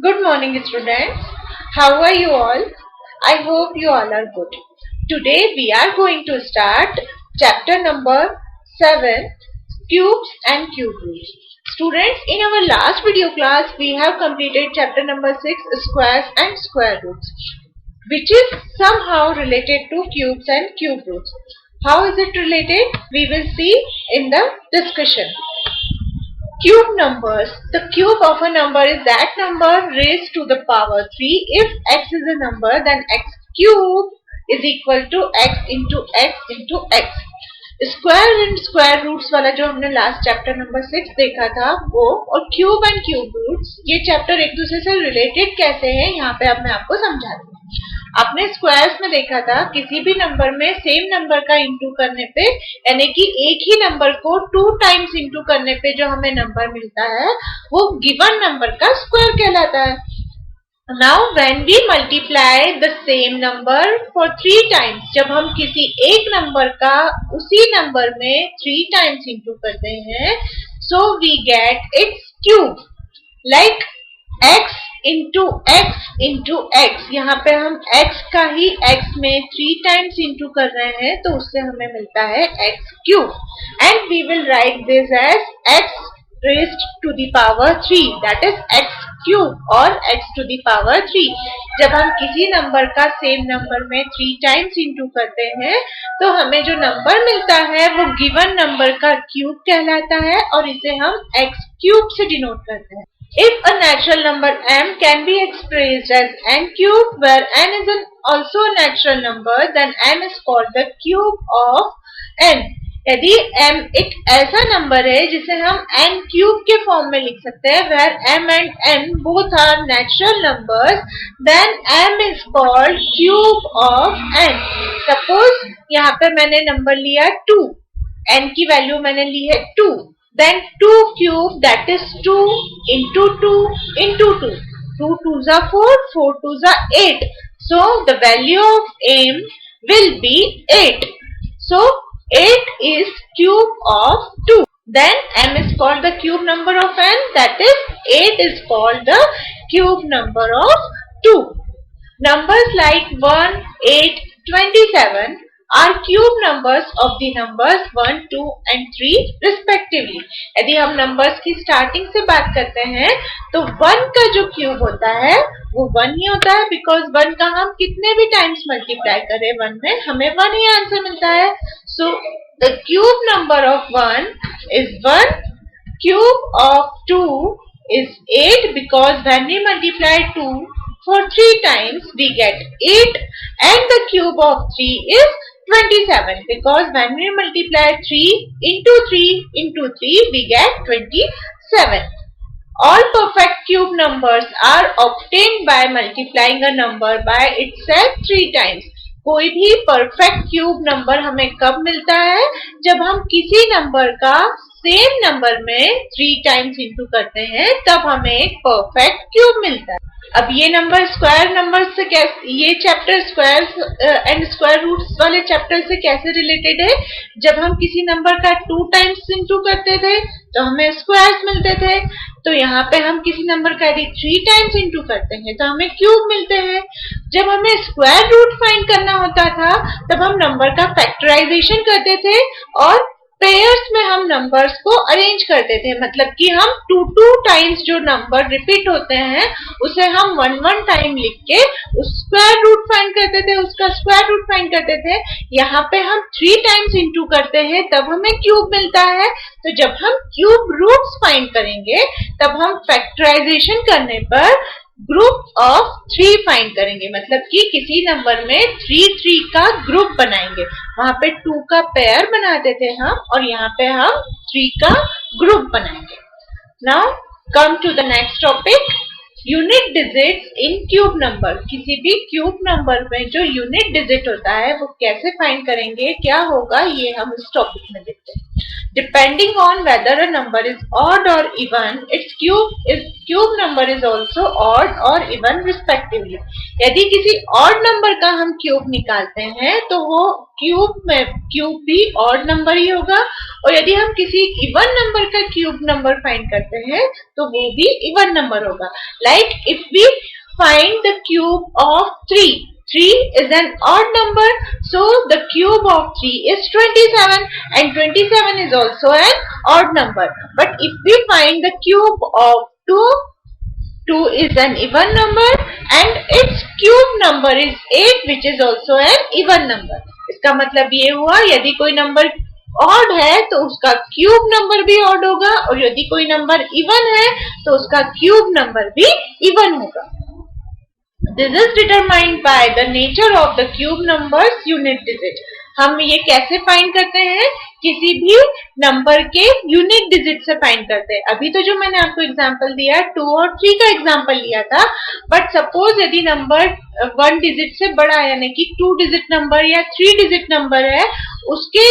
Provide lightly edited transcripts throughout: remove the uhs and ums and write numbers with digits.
Good morning, students. How are you all? I hope you all are good. Today we are going to start chapter number 7, Cubes and Cube Roots. Students, in our last video class, we have completed chapter number 6, Squares and Square Roots, which is somehow related to cubes and cube roots. How is it related? We will see in the discussion. Cube numbers. The cube of a number is that number raised to the power 3. If x is a number, then x cube is equal to x into x into x. Square and square roots वाला जो हमने last chapter number 6 देखा था वो, और cube and cube roots, ये chapter एक दूसरे से रिलेटेड कैसे हैं यहाँ पे अब मैं आपको समझाती हूँ। आपने स्क्वायर्स में देखा था किसी भी नंबर में सेम नंबर का इंटू करने पे, यानी कि एक ही नंबर को 2 टाइम्स इंटू करने पे जो हमें नंबर मिलता है वो गिवन नंबर का स्क्वायर कहलाता है। Now when we multiply the same number for 3 times, जब हम किसी एक नंबर का उसी नंबर में 3 times इंटू करते हैं, so we get its cube, like x into x into x। यहाँ पे हम x का ही x में 3 times इंटू कर रहे हैं तो उससे हमें मिलता है x cube, and we will write this as x raised to the power 3, that is x cube or x to the power 3। जब हम किसी नंबर का सेम नंबर में 3 टाइम्स इंटू करते हैं तो हमें जो नंबर मिलता है वो गिवन नंबर का क्यूब कहलाता है और इसे हम x क्यूब से डिनोट करते हैं। If a natural number m can be expressed as n cube, where n is also a natural number, then m is called the cube of n। यदि m एक ऐसा नंबर है जिसे हम n cube के form में लिख सकते हैं, where m and n both are natural numbers, then m is called cube of n। Suppose यहाँ पे मैंने नंबर लिया 2, n की वैल्यू मैंने ली है 2, then 2 cube, that is 2 into 2 into 2, 2 2s are 4, 4 2s are 8, so the value of m will be 8, so 8 is cube of 2, then m is called the cube number of n, that is 8 is called the cube number of 2. Numbers like 1, 8, 27 are cube numbers of the numbers 1, 2 and 3 respectively। यदि हम numbers की starting से बात करते हैं तो 1 का जो cube होता है वो 1 ही होता है, because 1 का हम कितने भी times multiply करें 1 में हमें 1 ही आंसर मिलता है। So the cube number of 1 is 1, cube of 2 is 8, because when we multiply 2 for 3 times we get 8, and the cube of 3 is 27, because when we multiply 3 into 3 we get 27. All perfect cube numbers are obtained by multiplying a number by itself 3 times। कोई भी perfect cube number हमें कब मिलता है? जब हम किसी number का सेम नंबर में 3 टाइम्स इंटू करते हैं तब हमें एक परफेक्ट क्यूब मिलता है। अब ये नंबर स्क्वायर नंबर से कैसे, ये chapter square and square roots वाले चैप्टर से कैसे रिलेटेड है? जब हम किसी नंबर का 2 टाइम्स इंटू करते थे तो हमें स्क्वायर्स मिलते थे, तो यहाँ पे हम किसी नंबर का यदि 3 टाइम्स इंटू करते हैं तो हमें क्यूब मिलते हैं। जब हमें स्क्वायर रूट फाइंड करना होता था तब हम नंबर का फैक्टराइजेशन करते थे और पेयर्स में हम नंबर्स को अरेंज करते थे, मतलब कि हम 2 टाइम्स जो नंबर रिपीट होते हैं उसे हम 1 टाइम लिख के उस स्क्वायर रूट फाइंड करते थे, उसका स्क्वायर रूट फाइंड करते थे। यहाँ पे हम 3 टाइम्स इंटू करते हैं तब हमें क्यूब मिलता है। तो जब हम क्यूब रूट्स फाइंड करेंगे तब हम फैक्टराइजेशन करने पर ग्रुप ऑफ 3 फाइंड करेंगे, मतलब कि किसी नंबर में 3 का ग्रुप बनाएंगे। वहां पे 2 का पेयर बनाते थे हम और यहाँ पे हम 3 का ग्रुप बनाएंगे। Now come to the next topic, unit digits in cube number. किसी भी क्यूब नंबर में जो यूनिट डिजिट होता है वो कैसे फाइंड करेंगे, क्या होगा, ये हम इस टॉपिक में देखते हैं। Depending on whether a number is odd or even, its cube number is also odd or even respectively. यदि किसी odd number का हम cube निकालते हैं तो वो cube भी odd number ही होगा, और यदि हम किसी even number का cube number find करते हैं तो वो भी even number होगा. Like if we find the cube of 3. 3 is an odd number, so the cube of 3 is 27, and 27 is also an odd number. But if we find the cube of 2, 2 is an even number and its cube number is 8, which is also an even number. इसका मतलब ये हुआ यदि कोई number odd है तो उसका cube number भी ऑड होगा, और यदि कोई नंबर इवन है तो उसका क्यूब नंबर भी इवन होगा. This is determined by the nature of the cube number's unit digit. हम ये कैसे फाइंड करते हैं? किसी भी नंबर के यूनिट डिजिट से फाइंड करते हैं. अभी तो जो मैंने आपको एग्जांपल दिया 2 और 3 का एग्जांपल लिया था, बट सपोज यदि नंबर 1 डिजिट से बड़ा है, यानी कि 2 डिजिट नंबर या 3 डिजिट नंबर है, उसके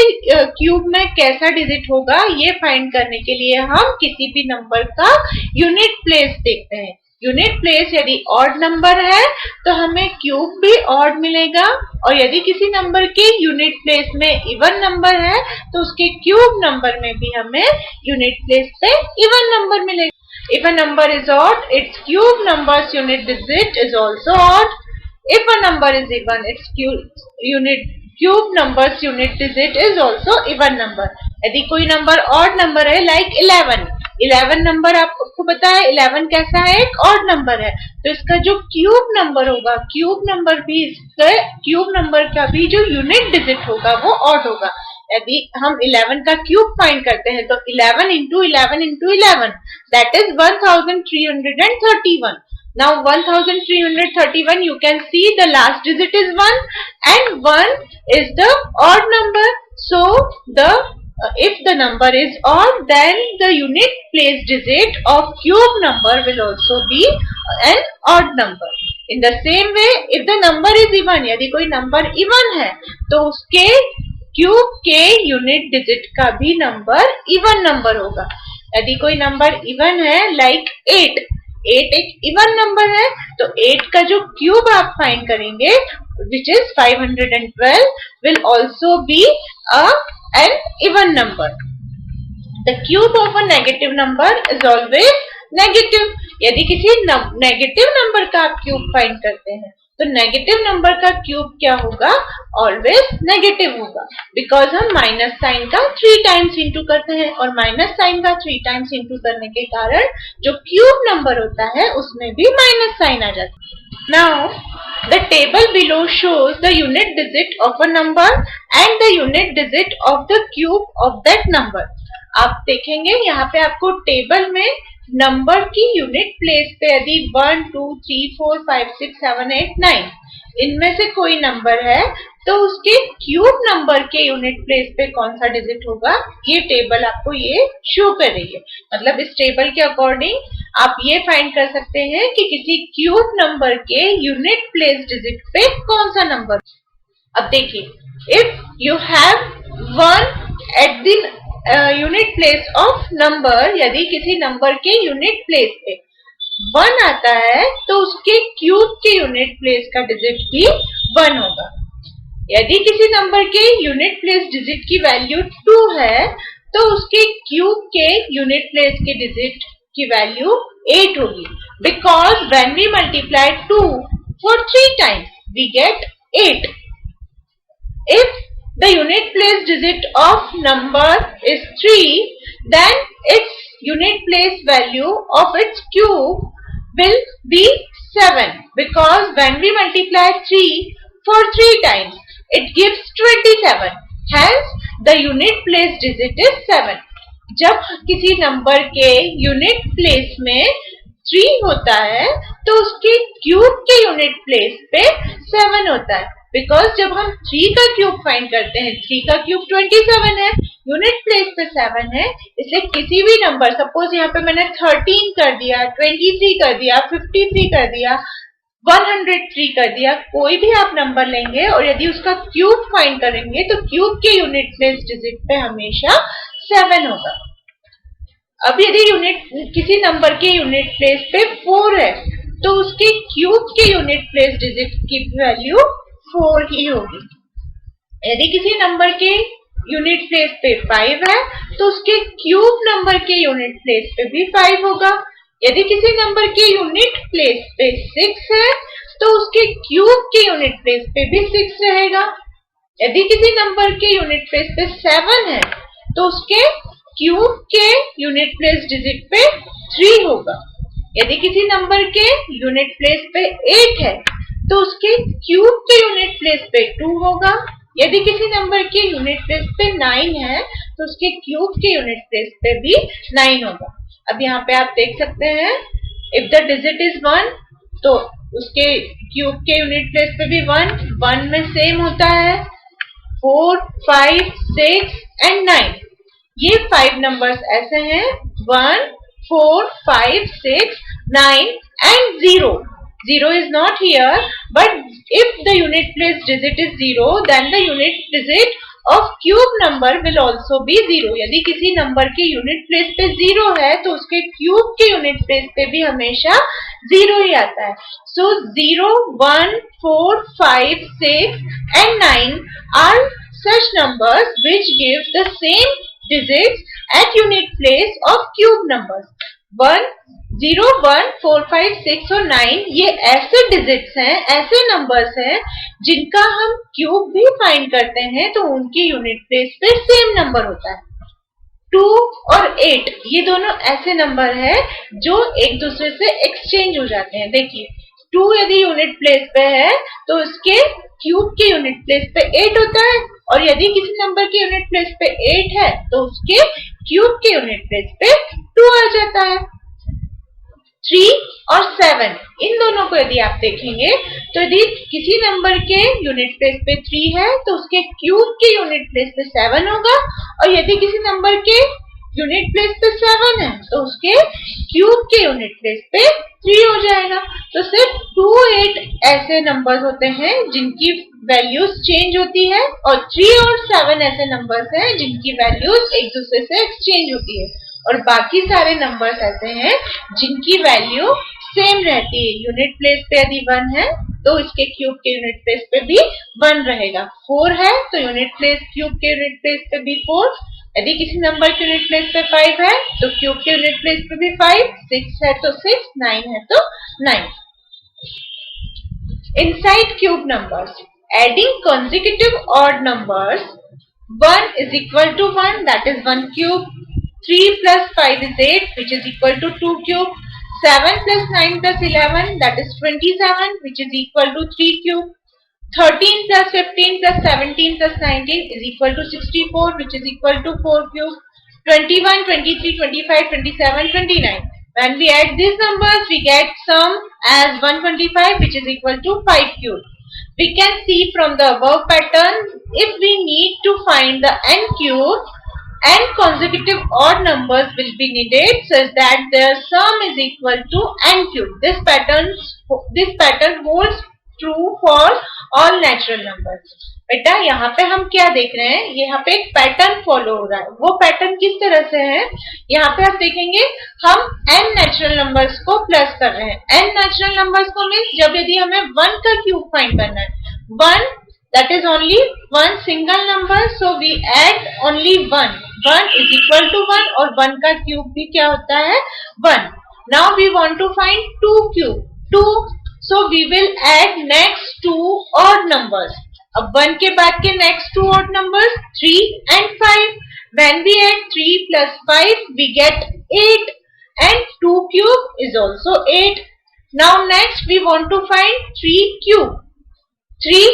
क्यूब में कैसा डिजिट होगा ये फाइंड करने के लिए हम किसी भी नंबर का यूनिट प्लेस देखते हैं. यूनिट प्लेस यदि ऑड नंबर है तो हमें क्यूब भी ऑड मिलेगा, और यदि किसी नंबर के यूनिट प्लेस में इवन नंबर है तो उसके क्यूब नंबर में भी हमें यूनिट प्लेस पे इवन नंबर मिलेगा. If a number is odd, its cube number's unit digit is also odd. If a number is even, its cube number's unit digit is also even number. यदि कोई number odd number है, like 11 number आपको पता है 11 कैसा है? एक odd number है, तो इसका जो क्यूब नंबर होगा, क्यूब नंबर का भी जो यूनिट डिजिट होगा वो ऑड होगा. यदि हम 11 का क्यूब फाइंड करते हैं तो 11 into 11 into 11, that is 1331. Now 1331, you can see the last digit is 1 and 1 is the odd number. So if the number is odd, then the unit place digit of cube number will also be an odd number. In the same way, if the number is even, यदि कोई number even है तो उसके cube के unit digit का भी number even number होगा. यदि कोई नंबर इवन है, लाइक 8 एक इवन नंबर है, तो 8 का जो क्यूब आप फाइंड करेंगे, which is 512, will also be an even number. The cube of a negative number is always negative. यदि किसी नेगेटिव नंबर का आप क्यूब फाइंड करते हैं तो नेगेटिव नंबर का क्यूब क्या होगा? ऑलवेज नेगेटिव होगा, बिकॉज हम माइनस साइन का 3 टाइम्स इंटू करते हैं, और माइनस साइन का 3 टाइम्स इंटू करने के कारण जो क्यूब नंबर होता है उसमें भी माइनस साइन आ जाता है. Now, the table below shows the unit digit of a number and the unit digit of the cube of that number. आप देखेंगे यहाँ पे आपको टेबल में नंबर की यूनिट प्लेस पे यदि 1, 2, 3, 4, 5, 6, 7, 8, 9 इनमें से कोई नंबर है तो उसके क्यूब नंबर के यूनिट प्लेस पे कौन सा डिजिट होगा, ये टेबल आपको ये शो कर रही है. मतलब इस टेबल के अकॉर्डिंग आप ये फाइंड कर सकते हैं कि किसी क्यूब नंबर के यूनिट प्लेस डिजिट पे कौन सा नंबर. अब देखिए, if you have 1 at the unit place of number, यदि किसी नंबर के यूनिट प्लेस पे 1 आता है तो उसके क्यूब के यूनिट प्लेस का डिजिट भी 1 होगा. यदि किसी नंबर के यूनिट प्लेस डिजिट की वैल्यू 2 है तो उसके क्यूब के यूनिट प्लेस के डिजिट की वैल्यू 8 होगी, because when we multiply 2 for 3 times we get 8. If the unit place digit of number is 3, then its unit place value of its cube will be 7, because when we multiply 3 for 3 times it gives 27. Hence the unit place digit is 7. जब किसी number के unit place में 3 होता है तो उसके cube के unit place पे 7 होता है, बिकॉज जब हम 3 का क्यूब फाइंड करते हैं, 3 का क्यूब 27 है, यूनिट प्लेस पे 7 है, इसलिए किसी भी नंबर, सपोज यहाँ पे मैंने 13 कर दिया, 23 कर दिया, 53 कर दिया, 103 कर दिया, कोई भी आप नंबर लेंगे और यदि उसका क्यूब फाइंड करेंगे तो क्यूब के यूनिट प्लेस डिजिट पे हमेशा 7 होगा। अब यदि यूनिट किसी नंबर के यूनिट प्लेस पे 4 है तो उसके क्यूब के यूनिट प्लेस डिजिट की वैल्यू 4 ही होगी। यदि किसी नंबर के यूनिट प्लेस पे 5 है तो उसके क्यूब नंबर के यूनिट प्लेस पे भी 5 होगा। यदि किसी नंबर के यूनिट प्लेस पे 6 है तो उसके क्यूब के यूनिट प्लेस पे भी 6 रहेगा। यदि किसी नंबर के यूनिट प्लेस पे 7 है तो उसके क्यूब के यूनिट प्लेस डिजिट पे 3 होगा। यदि किसी नंबर के यूनिट प्लेस पे 8 है तो उसके क्यूब के यूनिट प्लेस पे 2 होगा। यदि किसी नंबर के यूनिट प्लेस पे 9 है तो उसके क्यूब के यूनिट प्लेस पे भी 9 होगा। अब यहाँ पे आप देख सकते हैं इफ द डिजिट इज 1 तो उसके क्यूब के यूनिट प्लेस पे भी 1 में सेम होता है। 4, 5, 6 एंड 9 ये 5 नंबर्स ऐसे हैं 1, 4, 5, 6, 9 and 0. 0 is not here, but if the unit place digit is 0, then the unit digit of cube number will also be 0. यदि किसी नंबर के यूनिट प्लेस पे 0 है तो उसके क्यूब के यूनिट प्लेस पे भी हमेशा 0 ही आता है। So 0, 1, 4, 5, 6 and 9 are such numbers which give the same digits at unit place of cube numbers. 0, 1, 4, 5, 6 और 9 ये ऐसे डिजिट्स हैं, ऐसे नंबर्स हैं जिनका हम क्यूब भी फाइंड करते हैं तो उनकी यूनिट प्लेस पे सेम नंबर होता है। 2 और 8 ये दोनों ऐसे नंबर है जो एक दूसरे से एक्सचेंज हो जाते हैं। देखिए 2 यदि यूनिट प्लेस पे है तो उसके क्यूब के यूनिट प्लेस पे 8 होता है और यदि किसी नंबर के यूनिट प्लेस पे 8 है तो उसके क्यूब के यूनिट प्लेस पे 2 आ जाता है। 3 और 7 इन दोनों को यदि आप देखेंगे तो यदि किसी नंबर के यूनिट प्लेस पे 3 है तो उसके क्यूब के यूनिट प्लेस पे 7 होगा और यदि किसी नंबर के यूनिट प्लेस पे 7 है तो उसके क्यूब के यूनिट प्लेस पे 3 हो जाएगा। तो सिर्फ 2, 8 ऐसे नंबर्स होते हैं जिनकी वैल्यूज चेंज होती है और 3 और 7 ऐसे नंबर्स हैं जिनकी वैल्यूज एक दूसरे से एक्सचेंज होती है और बाकी सारे नंबर्स ऐसे हैं जिनकी वैल्यू सेम रहती है। यूनिट प्लेस पे यदि 1 है तो इसके क्यूब के यूनिट प्लेस पे भी 1 रहेगा। 4 है तो यूनिट प्लेस क्यूब के यूनिट प्लेस पे भी 4। यदि किसी नंबर के यूनिट प्लेस पे 5 है तो क्यूब के यूनिट प्लेस पे भी 5। 6 है तो 6, 9 है तो 9। Inside cube numbers, adding consecutive odd numbers, 1 is equal to 1, that is 1 cube. 3 plus 5 is 8, which is equal to 2 cube. 7 plus 9 plus 11, that is 27, which is equal to 3 cube. 13 plus 15 plus 17 plus 19 is equal to 64, which is equal to 4 cube. 21, 23, 25, 27, 29. When we add these numbers, we get sum as 125, which is equal to 5 cube. We can see from the above pattern, if we need to find the n cube, n consecutive odd numbers will be needed such that their sum is equal to n cube. This pattern holds true for all natural numbers. बेटा यहाँ पे हम क्या देख रहे हैं, यहाँ पे एक पैटर्न फॉलो हो रहा है। वो पैटर्न किस तरह से है, यहाँ पे आप देखेंगे हम n नेचुरल नंबर्स को प्लस कर रहे हैं। n नेचुरल नंबर्स को मीन्स जब यदि हमें 1 का क्यूब फाइंड करना है, 1 that is only one single number, so we add only 1. 1 is equal to 1 और 1 का क्यूब भी क्या होता है 1. Now we want to find 2 cube, 2, so we will add next 2 odd numbers. अब 1 के बाद के next 2 odd numbers 3 and 5. When we add 3 plus 5 we get 8 and 2 cube is also 8. Now next we want to find 3 cube, 3.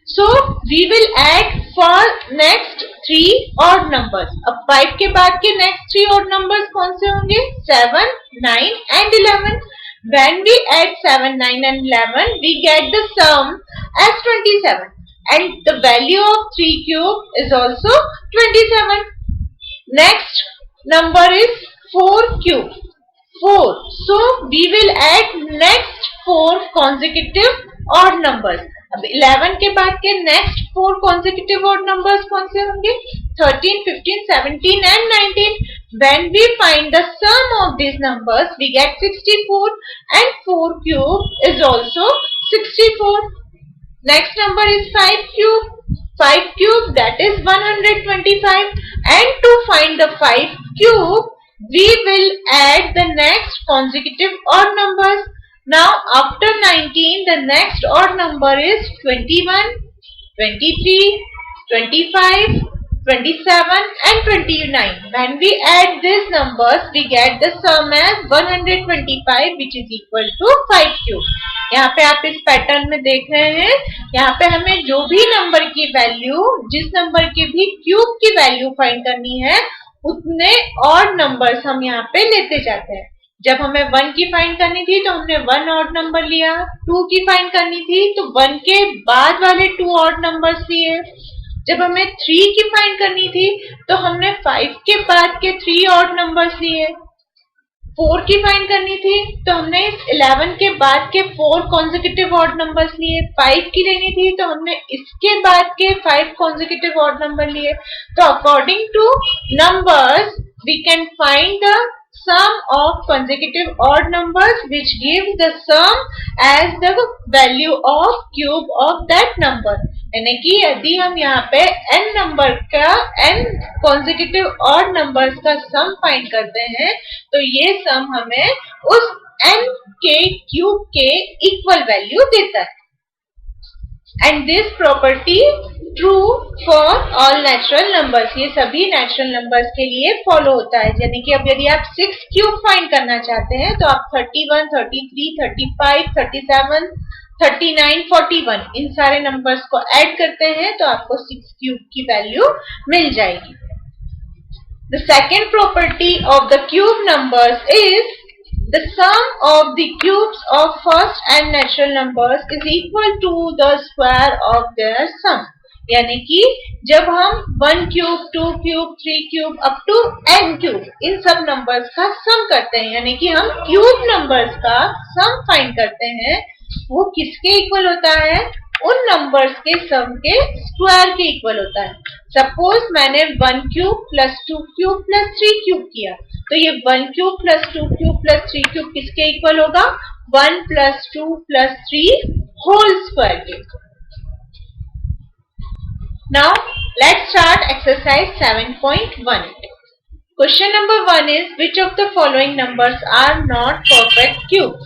So we will add for next 3 odd numbers. अब 5 के बाद के next 3 odd numbers कौन से होंगे 7, 9 and 11. When we add 7, 9 and 11 we get the sum as 27 and the value of 3 cube is also 27. Next number is 4 cube, 4. So we will add next 4 consecutive odd numbers. अब 11 के बाद के next 4 consecutive odd numbers कौन से होंगे 13, 15, 17 and 19. When we find the sum of these numbers, we get 64 and 4 cube is also 64. Next number is 5 cube. 5 cube, that is 125. And to find the 5 cube, we will add the next consecutive odd numbers. Now after 19, the next odd number is 21, 23, 25, 27 and 29. When we add these numbers, we get the sum as 125 which is equal to 5 cube. यहाँ पे आप इस pattern में देख रहे हैं, यहाँ पे हमें जो भी नंबर की वैल्यू, जिस नंबर के भी क्यूब की वैल्यू फाइंड करनी है, उतने ऑड नंबर्स हम यहाँ पे लेते जाते हैं। जब हमें 1 की फाइंड करनी थी तो हमने 1 ऑड नंबर लिया, 2 की फाइंड करनी थी तो 1 के बाद वाले 2 ऑड नंबर्स लिए। जब हमें 3 की फाइंड करनी थी तो हमने 5 के बाद के 3 ऑड नंबर्स लिए। 4 की फाइंड करनी थी तो हमने 11 के बाद के 4 कॉन्सेक्यूटिव ऑड नंबर्स लिए। 5 की लेनी थी तो हमने इसके बाद के 5 कॉन्सेक्यूटिव ऑड नंबर लिए। तो according to numbers we can find the sum of consecutive odd numbers which gives the sum as the value of cube of that number। यानी कि यदि हम यहाँ पे n नंबर का n consecutive odd numbers का sum फाइंड करते हैं तो ये sum हमें उस n के क्यूब के इक्वल वैल्यू देता है। And this property true for all natural numbers, ये सभी नेचुरल नंबर्स के लिए फॉलो होता है। यानी कि अब यदि आप 6 क्यूब फाइंड करना चाहते हैं तो आप 31, 33, 35, 37, 39, 41 इन सारे नंबर्स को ऐड करते हैं तो आपको 6 क्यूब की वैल्यू मिल जाएगी। The second property of the cube numbers is the sum of the cubes of first and natural numbers is equal to the square of their sum। यानी कि जब हम 1 cube, 2 cube, 3 cube up to n cube इन सब numbers का सम करते हैं, यानी कि हम क्यूब नंबर्स का सम फाइंड करते हैं, वो किसके इक्वल होता है? उन नंबर्स के सम के स्क्वायर के इक्वल होता है। सपोज मैंने 1 cube plus 2 cube plus 3 cube किया तो ये 1 cube plus 2 cube plus 3 cube किसके इक्वल होगा? 1 प्लस 2 प्लस 3 होल स्क्वायर के। Now let's start exercise 7.1। Question number 1 is which of the following numbers are not perfect cube.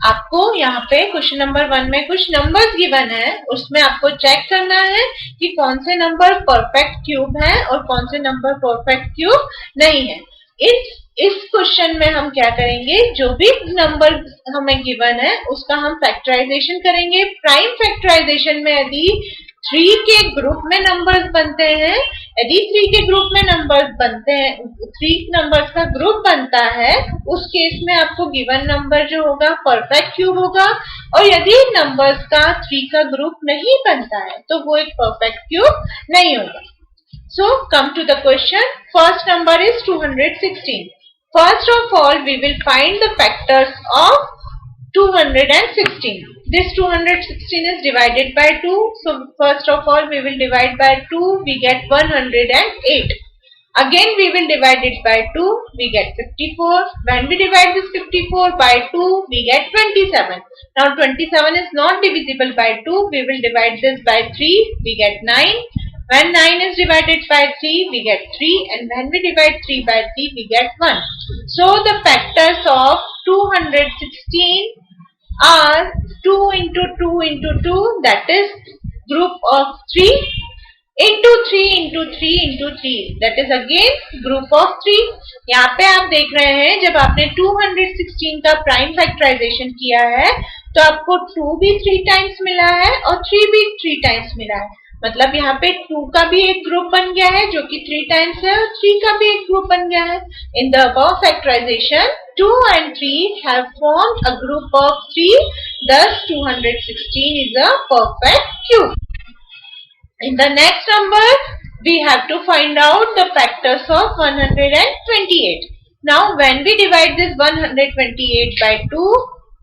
आपको यहाँ पे question number 1 में कुछ नंबर्स गिवन है, उसमें आपको चेक करना है कि कौन से नंबर परफेक्ट क्यूब है और कौन से नंबर परफेक्ट क्यूब नहीं है। इस क्वेश्चन में हम क्या करेंगे, जो भी नंबर हमें गिवन है उसका हम फैक्टराइजेशन करेंगे। प्राइम फैक्टराइजेशन में यदि 3 के ग्रुप में नंबर्स बनते हैं, यदि 3 के ग्रुप में नंबर्स बनते हैं, 3 नंबर्स का ग्रुप बनता है, उस केस में आपको गिवन नंबर जो होगा परफेक्ट क्यूब होगा। और यदि नंबर्स का 3 का ग्रुप नहीं बनता है तो वो एक परफेक्ट क्यूब नहीं होगा। So come to the question. First number is 216. First of all, we will find the factors of 216. This 216 is divided by 2. So first of all, we will divide by 2. We get 108. Again, we will divide it by 2. We get 54. When we divide this 54 by 2, we get 27. Now 27 is not divisible by 2. We will divide this by 3. We get 9. When 9 is divided by 3, we get 3, and when we divide 3 by 3, we get 1. So the factors of 216 are 2 into 2 into 2, that is group of 3, into 3 into 3 into 3, that is again group of 3. यहाँ पे आप देख रहे हैं जब आपने 216 का prime factorisation किया है तो आपको 2 भी 3 टाइम्स मिला है और 3 भी 3 टाइम्स मिला है। मतलब यहाँ पे 2 का भी एक ग्रुप बन गया है जो कि 3 टाइम्स है और 3 का भी एक ग्रुप बन गया है। In the above factorization 2 and 3 have formed a group of 3, thus 216 is a perfect cube. In the next number, we have to find out the factors of 128. Now, when we divide this 128 by 2,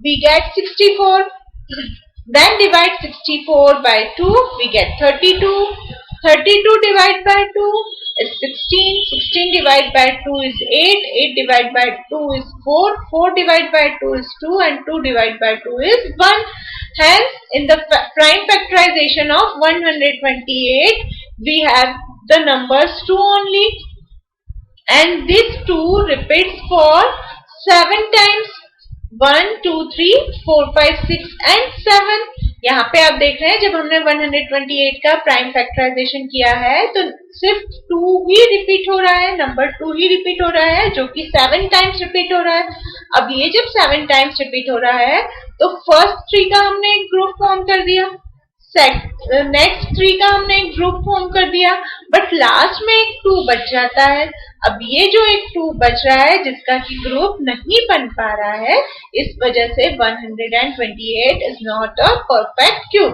we get 64. Then divide 64 by 2, we get 32. 32 divided by 2 is 16. 16 divided by 2 is 8. 8 divided by 2 is 4. 4 divided by 2 is 2, and 2 divided by 2 is 1. Hence, in the prime factorization of 128, we have the numbers 2 only, and this 2 repeats for 7 times. 1, 2, 3, 4, 5, 6 and 7. यहाँ पे आप देख रहे हैं जब हमने 128 का prime factorisation किया है तो सिर्फ 2 ही रिपीट हो रहा है, नंबर 2 ही रिपीट हो रहा है, जो कि 7 टाइम्स रिपीट हो रहा है। अब ये जब 7 टाइम्स रिपीट हो रहा है तो फर्स्ट 3 का हमने एक ग्रुप फॉर्म कर दिया, नेक्स्ट 3 का हमने एक ग्रुप फॉर्म कर दिया, बट लास्ट में एक 2 बच जाता है। अब ये जो एक 2 बच रहा है जिसका कि ग्रुप नहीं बन पा रहा है, इस वजह से 128 is not a perfect cube.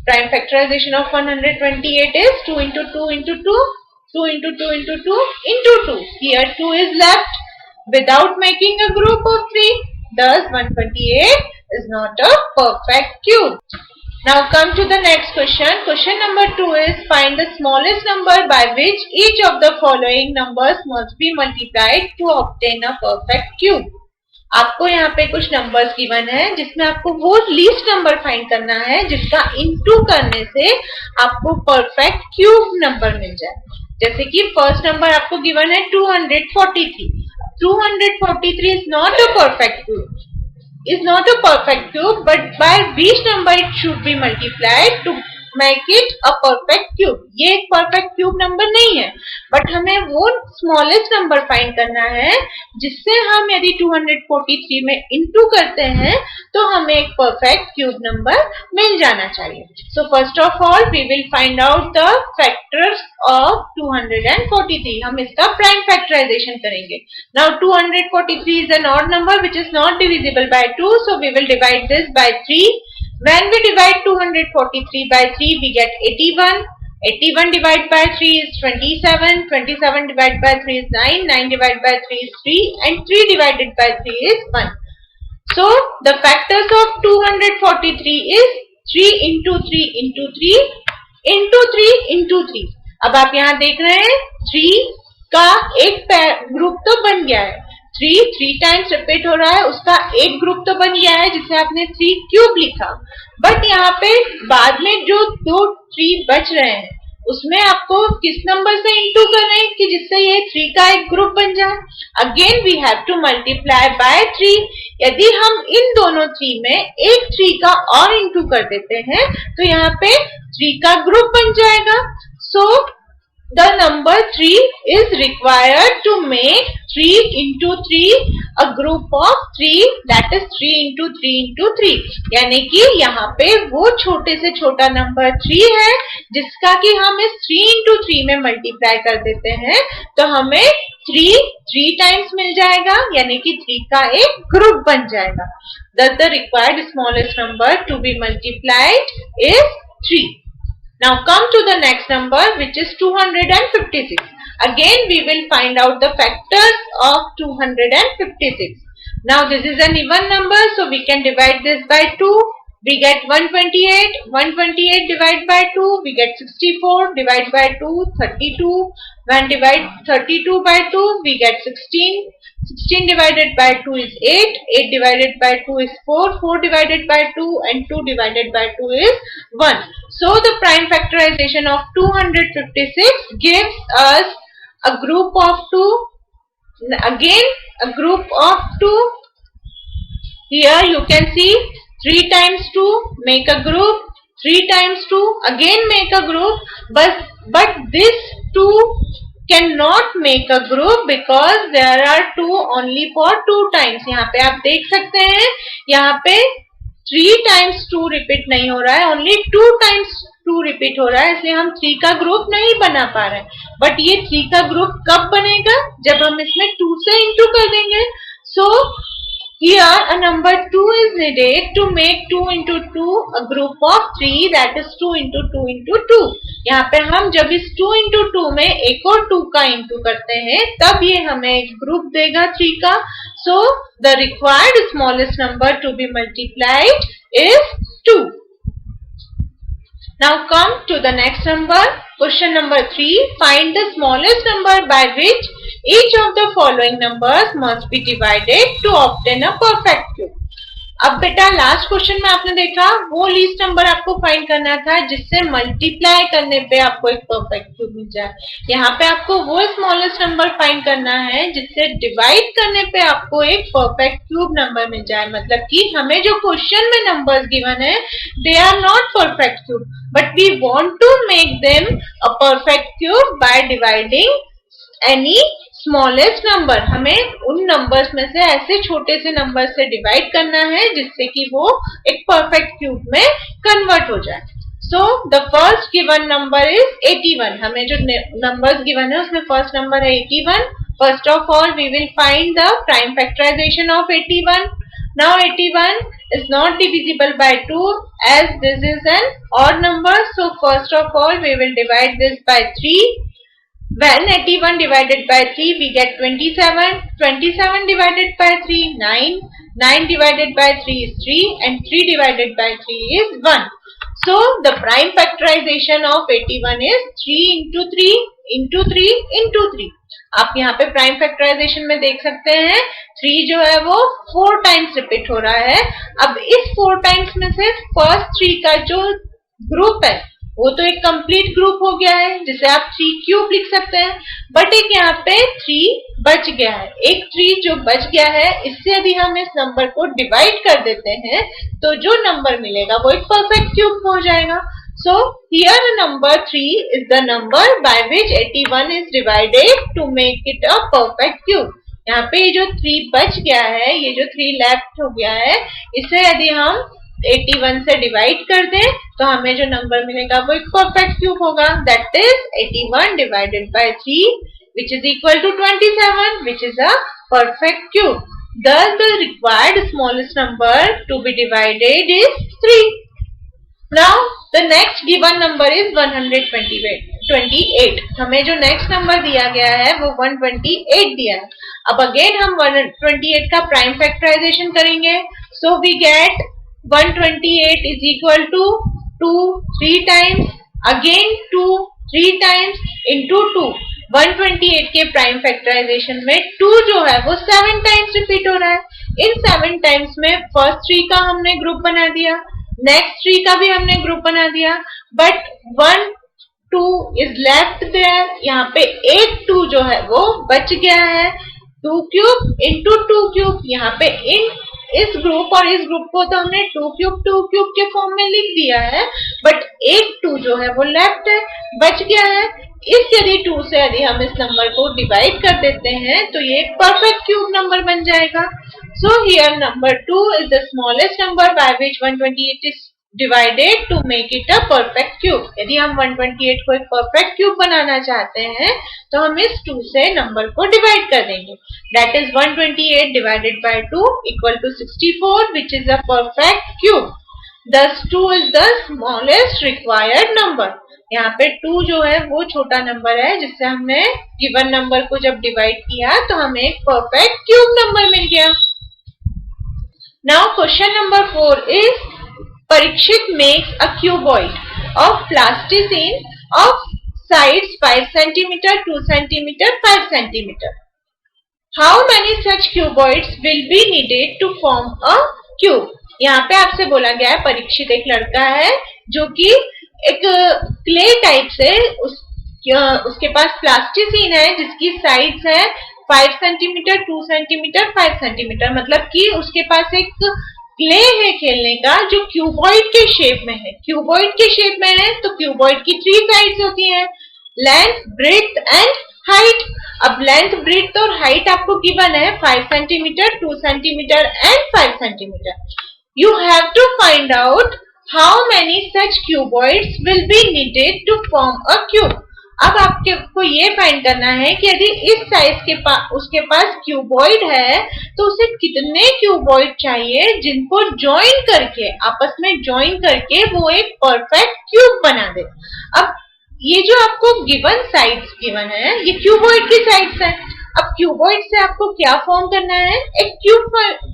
Prime factorization of 128 is 2 into 2 into 2, 2 into 2 into 2 into 2. Here 2 is left without making a group of 3. Thus 128 is not a perfect cube. Now come to the next question. Question number 2 is find the smallest number by which each of the following numbers must be multiplied to obtain a perfect cube. आपको यहाँ पे कुछ numbers given है जिसमें आपको वो least number find करना है जिसका इनटू करने से आपको परफेक्ट क्यूब नंबर मिल जाए। जैसे कि फर्स्ट नंबर आपको गिवन है 243. 243 is not a perfect cube. Is not a perfect cube, but by which number it should be multiplied to make it a perfect cube. ये एक perfect cube number नहीं है, but हमें वो smallest number find करना है जिससे हम यदि 243 में into करते हैं तो हमें एक perfect cube number मिल जाना चाहिए. So first of all we will find out the factors of 243. हम इसका prime factorization करेंगे. Now 243 is an odd number which is not divisible by 2, so we will divide this by 3. When we divide 243 by 3, we get 81. 81 divided by 3 is 27. 27 divided by 3 is 9. 9 divided by 3 is 3. And 3 divided by 3 is 1. So, the factors of 243 is 3 into 3 into 3 into 3 into 3. अब आप यहाँ देख रहे हैं 3 का एक group तो बन गया है, 3 टाइम्स रिपीट हो रहा है, उसका एक ग्रुप तो बन गया है जिसे आपने 3 क्यूब लिखा, बट यहाँ पे बाद में जो 2 3 बच रहे हैं उसमें आपको किस नंबर से इंटू कर रहे हैं कि जिससे ये 3 का एक ग्रुप बन जाए। Again we have to multiply by 3. यदि हम इन दोनों 3 में एक 3 का और इंटू कर देते हैं तो यहाँ पे 3 का ग्रुप बन जाएगा. सो the number 3 is required to make 3 into 3 a group of 3, that is 3 into 3 into 3. यानी कि यहाँ पे वो छोटे से छोटा नंबर 3 है जिसका कि हम इस 3 into 3 में मल्टीप्लाई कर देते हैं तो हमें 3 टाइम्स मिल जाएगा, यानी कि 3 का एक ग्रुप बन जाएगा. Thus the required smallest number to be multiplied is 3. Now come to the next number which is 256. Again we will find out the factors of 256. Now this is an even number, so we can divide this by 2. We get 128. 128 divided by 2, we get 64. Divided by 2, 32. When divide 32 by 2, we get 16. 16 divided by 2 is 8. 8 divided by 2 is 4. 4 divided by 2 and 2 divided by 2 is 1. So the prime factorization of 256 gives us a group of 2. Again a group of 2. Here you can see 3 times 2 make a group. 3 times 2 again make a group. But this 2 cannot make a group because there are 2 only for 2 times. यहाँ पे आप देख सकते हैं यहाँ पे 3 times 2 repeat नहीं हो रहा है, only 2 times 2 रिपीट हो रहा है, इसलिए हम 3 का ग्रुप नहीं बना पा रहे हैं. बट ये 3 का ग्रुप कब बनेगा? जब हम इसमें 2 से इंटू कर देंगे. So here a number 2 is needed to make 2 into 2 a group of 3, that is 2 into 2 into 2. यहाँ पे हम जब इस 2 into 2 में एक और 2 का इंटू करते हैं तब ये हमें एक ग्रुप देगा 3 का. So the required smallest number to be multiplied is 2. Now come to the next number. Question number 3. Find the smallest number by which each of the following numbers must be divided to obtain a perfect cube. अब बेटा last question में आपने देखा वो least number आपको find करना था जिससे मल्टीप्लाई करने पे आपको एक परफेक्ट क्यूब मिल जाए। यहाँ पे आपको वो स्मॉलेस्ट नंबर फाइंड करना है जिससे डिवाइड करने पे आपको एक परफेक्ट क्यूब नंबर मिल जाए। मतलब कि हमें जो क्वेश्चन में नंबर्स गिवन है they are not perfect cube but we want to make them a perfect cube by dividing any smallest number. हमें उन नंबर्स में से ऐसे छोटे से नंबर से डिवाइड करना है जिससे कि वो एक परफेक्ट क्यूब में कन्वर्ट हो जाए। So the first given number is 81। हमें जो नंबर्स गिवन है उसमें फर्स्ट नंबर है 81। First of all we will find the prime factorization of 81। Now 81 is not divisible by 2 as this is an odd number. So first of all we will divide this by 3. When 81 divided by 3 we get 27. 27 divided by 3 9. 9 divided by 3 is 3 and 3 divided by 3 is 1. So the prime factorization of 81 is 3 into 3 into 3 into 3. आप यहाँ पे prime factorisation में देख सकते हैं 3 जो है वो 4 टाइम्स रिपीट हो रहा है। अब इस 4 टाइम्स में से फर्स्ट 3 का जो ग्रुप है वो तो एक कंप्लीट ग्रुप हो गया है जिसे आप 3 क्यूब लिख सकते हैं। बट एक यहाँ पे 3 बच गया है। एक 3 जो बच गया है इससे यदि हम इस नंबर को डिवाइड कर देते हैं तो जो नंबर मिलेगा वो एक परफेक्ट क्यूब हो जाएगा। So here number 3 is the number by which 81 is divided to make it a perfect cube. यहाँ पे ये जो 3 बच गया है ये जो 3 लेफ्ट हो गया है इसे यदि हम 81 से डिवाइड कर दें तो हमें जो नंबर मिलेगा वो एक परफेक्ट क्यूब होगा। That is 81 divided by 3 which is equal to 27 which is a perfect cube. Thus the required smallest number to be divided is 3. Now the next given number is 128. हमें जो next number दिया गया है वो 128 दिया है। अब अगेन हम 128 का प्राइम फैक्टराइजेशन करेंगे। So we get 128 is equal to 2 3 times, again 2 3 times into 2। 128 के प्राइम फैक्टराइजेशन में 2 जो है वो 7 टाइम्स रिपीट हो रहा है। इन 7 टाइम्स में फर्स्ट 3 का हमने ग्रुप बना दिया, नेक्स्ट 3 का भी हमने ग्रुप बना दिया बट 1 2 इज लेफ्ट देयर। यहाँ पे एक 2 जो है वो बच गया है। 2 क्यूब इंटू 2 क्यूब। यहाँ पे इन इस ग्रुप और इस ग्रुप को तो हमने 2 क्यूब के फॉर्म में लिख दिया है बट एक 2 जो है वो लेफ्ट है, बच गया है। इस यदि 2 से यदि हम इस नंबर को डिवाइड कर देते हैं तो ये एक परफेक्ट क्यूब नंबर बन जाएगा। So here number 2 is the smallest number by which 128 is divided to make it a perfect cube. यदि हम 128 को एक perfect cube बनाना चाहते हैं तो हम इस 2 से नंबर को डिवाइड कर देंगे। That is 128 divided by 2 equal to 64 which is a perfect cube. Thus 2 is the smallest required number. यहाँ पे 2 जो है वो छोटा नंबर है जिससे हमने गिवन नंबर को जब डिवाइड किया तो हमें एक परफेक्ट क्यूब नंबर मिल गया। Now question number 4 is Parikshit makes a cuboid of plasticine of sides 5 cm, 2 cm, 5 cm. How many such cuboids will be needed to form a cube? यहाँ पे आपसे बोला गया है परीक्षित एक लड़का है जो कि एक क्ले टाइप से उसके पास प्लास्टिसिन है जिसकी साइज है 5 सेंटीमीटर, 2 सेंटीमीटर, 5 सेंटीमीटर। मतलब कि उसके पास एक क्ले है खेलने का जो क्यूबॉइड के शेप में है। क्यूबॉइड के शेप में है तो क्यूबॉइड की 3 साइड्स होती हैं, लेंथ, ब्रेड्थ एंड हाइट। अब लेंथ, ब्रेड्थ और हाइट आपको गिवन है 5 centimetre, 2 centimetre and 5 centimetre. You have to find out how many such cuboids will be needed to form a cube. अब आपको ये फाइंड करना है कि यदि इस साइज के उसके पास क्यूबॉइड है तो उसे कितने क्यूबॉइड चाहिए जिनको ज्वाइन करके आपस में ज्वाइन करके वो एक परफेक्ट क्यूब बना दे। अब ये जो आपको गिवन साइड्स गिवन है ये क्यूबॉइड की साइड्स है। अब क्यूबॉइड से आपको क्या फॉर्म करना है, एक क्यूब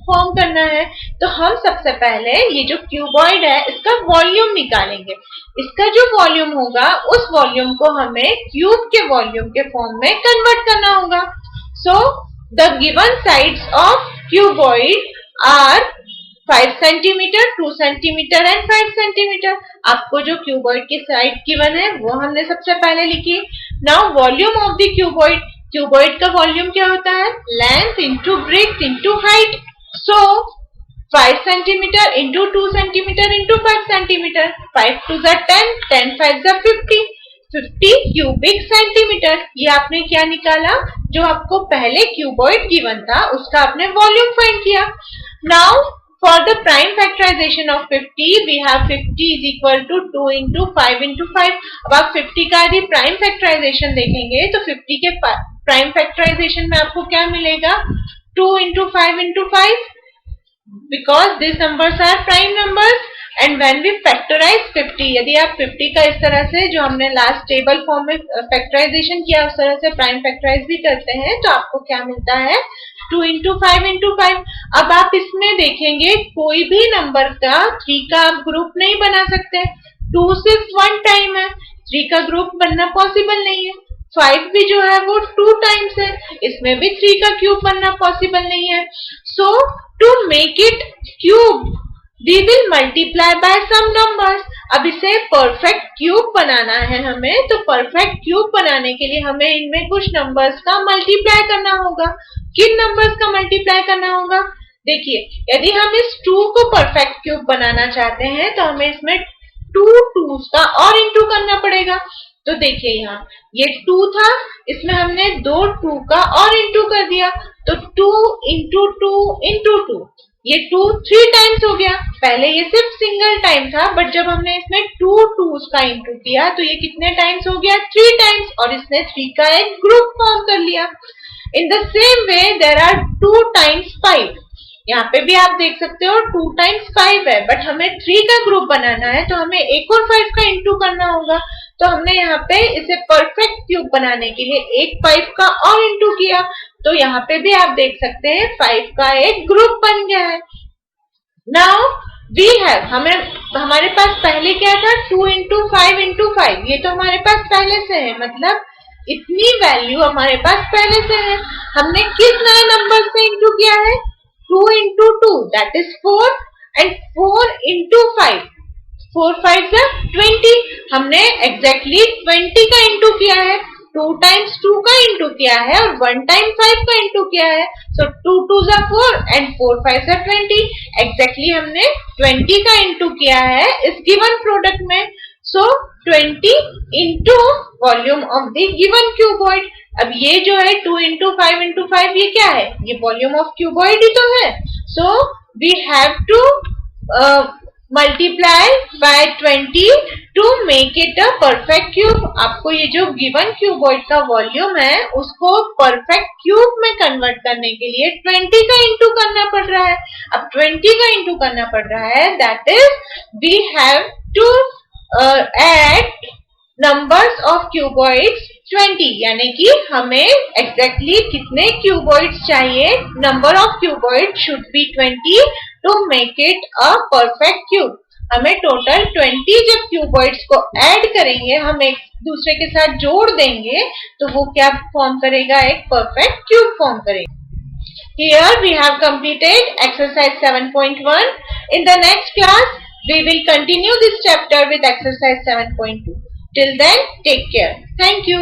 फॉर्म करना है। तो हम सबसे पहले ये जो क्यूबॉइड है इसका वॉल्यूम निकालेंगे। इसका जो वॉल्यूम होगा उस वॉल्यूम को हमें क्यूब के वॉल्यूम के फॉर्म में कन्वर्ट करना होगा। So the given sides of cuboid are 5 centimetre, 2 centimetre and 5 centimetre. आपको जो क्यूबॉइड की साइड गिवन है वो हमने सबसे पहले लिखी। Now volume of the cuboid, cuboid का वॉल्यूम क्या होता है? Length into breadth into height. So 5 centimetre into 2 centimetre into 5 centimetre, 5 2 जा 10, 10 5 जा 50 क्यूबिक सेंटीमीटर। ये आपने क्या निकाला? जो आपको पहले क्यूबॉइड गिवन था उसका आपने वॉल्यूम फाइंड किया। Now for the prime factorization of 50 we have 50 is equal to 2 into 5 into 5। अब आप 50 का यदि प्राइम फैक्टराइजेशन देखेंगे तो 50 के प्राइम फैक्टराइजेशन में आपको क्या मिलेगा? 2 into 5 into 5 because these numbers are prime numbers and when we factorize 50, यदि आप 50 का इस तरह से जो हमने लास्ट टेबल फॉर्म में फैक्टराइजेशन किया उस तरह से प्राइम फैक्टराइज भी करते हैं तो आपको क्या मिलता है? 2 into 5 into 5। अब आप इसमें देखेंगे कोई भी नंबर का 3 का आप ग्रुप नहीं बना सकते। 2 सिर्फ 1 टाइम है, 3 का ग्रुप बनना पॉसिबल नहीं है। 5 भी जो है वो 2 टाइम्स है, इसमें भी 3 का क्यूब बनना पॉसिबल नहीं है। So to make it cube we will multiply by some numbers। अब इसे परफेक्ट क्यूब बनाना है हमें, तो परफेक्ट क्यूब बनाने के लिए हमें इनमें कुछ नंबर्स का मल्टीप्लाई करना होगा। किन नंबर्स का मल्टीप्लाई करना होगा? देखिए, यदि हम इस 2 को परफेक्ट क्यूब बनाना चाहते हैं तो हमें इसमें 2 2s का और इंटू करना पड़ेगा। तो देखिए यहाँ ये 2 था, इसमें हमने 2 2 का और इंटू कर दिया, तो 2 into 2 into 2, ये 2 3 टाइम्स हो गया। पहले ये सिर्फ सिंगल टाइम था, बट जब हमने इसमें 2 2s का इंटू किया तो ये कितने टाइम्स हो गया? 3 टाइम्स, और इसने 3 का एक ग्रुप फॉर्म कर लिया। In the same way there are 2 times 5। यहाँ पे भी आप देख सकते हो 2 times 5 है, बट हमें 3 का ग्रुप बनाना है तो हमें एक और 5 का इंटू करना होगा। तो हमने यहाँ पे इसे परफेक्ट क्यूब बनाने के लिए एक 5 का और इंटू किया, तो यहाँ पे भी आप देख सकते हैं 5 का एक ग्रुप बन गया है। नाउ वी हैव, हमारे पास पहले क्या था? 2 into 5 into 5, ये तो हमारे पास पहले से है, मतलब इतनी वैल्यू हमारे पास पहले से है। हमने किस नए नंबर से इंटू किया है? 2 into 2 that is 4 and 4 into 5, 4 5 are 20। हमने एग्जैक्टली 20 का इंटू किया है, 2 times 2 का इंटू किया है और 1 time 5 का इंटू किया है। सो 2 2s are 4 and 4 5s are 20। Exactly हमने 20 का इंटू किया है इस गिवन प्रोडक्ट में। सो 20 into volume of the given cuboid. अब ये जो है 2 into 5 into 5 ये क्या है? ये वॉल्यूम ऑफ क्यूबॉइड ही तो है। So we have to multiply by 20 to make it a perfect cube. आपको ये जो गिवन क्यूबॉइड का वॉल्यूम है उसको परफेक्ट क्यूब में कन्वर्ट करने के लिए 20 का इंटू करना पड़ रहा है। अब 20 का इंटू करना पड़ रहा है, that is we have to add numbers of cuboids 20, यानी कि हमें एग्जैक्टली कितने क्यूबॉइड्स चाहिए? Number of cuboid should be 20 to make it a perfect cube. हमें टोटल 20 जब क्यूबॉइड्स को ऐड करेंगे, हम एक दूसरे के साथ जोड़ देंगे तो वो क्या फॉर्म करेगा? एक परफेक्ट क्यूब फॉर्म करेगा। Here we have completed exercise 7.1. In the next class, we will continue this chapter with exercise 7.2. Till then, take care. Thank you.